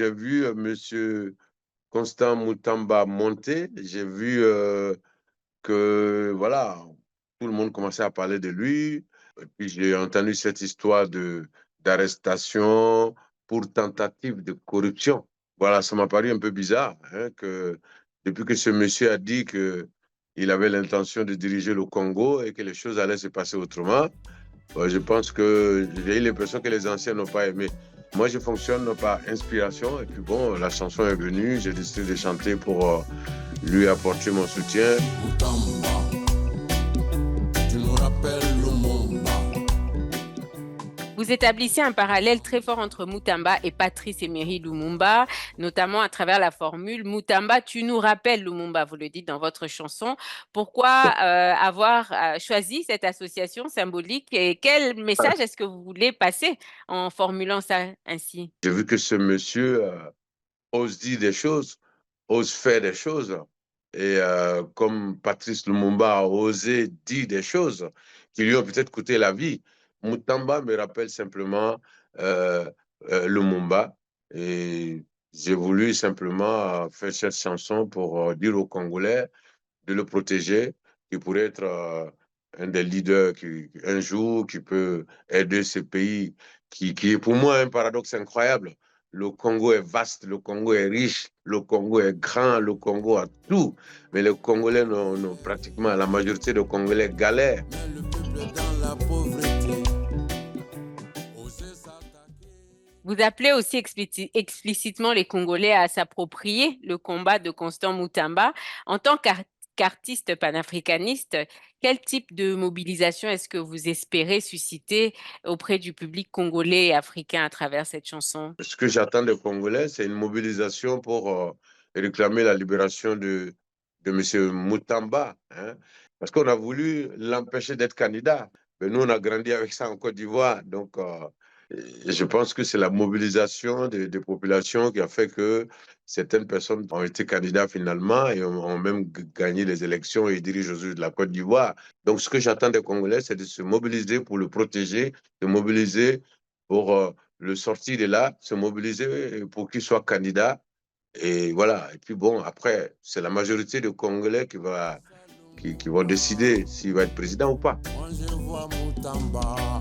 j'ai vu Monsieur Constant Moutamba monter. J'ai vu que, voilà, tout le monde commençait à parler de lui. Et puis j'ai entendu cette histoire d'arrestation pour tentative de corruption. Voilà, ça m'a paru un peu bizarre, hein, que depuis que ce monsieur a dit que il avait l'intention de diriger le Congo et que les choses allaient se passer autrement, je pense que j'ai eu l'impression que les anciens n'ont pas aimé. Moi, je fonctionne par inspiration. Et puis bon, la chanson est venue. J'ai décidé de chanter pour lui apporter mon soutien. Tu nous rappelles Lumumba. Vous établissez un parallèle très fort entre Mutamba et Patrice Emery Lumumba, notamment à travers la formule Mutamba, tu nous rappelles Lumumba, vous le dites dans votre chanson. Pourquoi avoir choisi cette association symbolique et quel message est-ce que vous voulez passer en formulant ça ainsi? J'ai vu que ce monsieur ose dire des choses, ose faire des choses. Et comme Patrice Lumumba a osé dire des choses qui lui ont peut-être coûté la vie, Mutamba me rappelle simplement euh, Lumumba. Et j'ai voulu simplement faire cette chanson pour dire aux Congolais de le protéger, qui pourrait être un des leaders qui, un jour, qui peut aider ce pays, qui est pour moi un paradoxe incroyable. Le Congo est vaste, le Congo est riche, le Congo est grand, le Congo a tout. Mais les Congolais, pratiquement la majorité des Congolais galèrent. Mais le peuple est dans la pauvreté. Oser s'attaquer. Vous appelez aussi explicitement les Congolais à s'approprier le combat de Constant Mutamba. En tant qu'artiste panafricaniste, quel type de mobilisation est-ce que vous espérez susciter auprès du public congolais et africain à travers cette chanson? Ce que j'attends des Congolais, c'est une mobilisation pour réclamer la libération de M. Moutamba, hein, parce qu'on a voulu l'empêcher d'être candidat. Mais nous, on a grandi avec ça en Côte d'Ivoire. Donc, je pense que c'est la mobilisation des populations qui a fait que certaines personnes ont été candidats finalement et ont même gagné les élections et dirigent aujourd'hui de la Côte d'Ivoire. Donc, ce que j'attends des Congolais, c'est de se mobiliser pour le protéger, de mobiliser pour le sortir de là, se mobiliser pour qu'il soit candidat. Et voilà. Et puis bon, après, c'est la majorité de Congolais qui vont décider s'il va être président ou pas. Moi je vois Mutamba.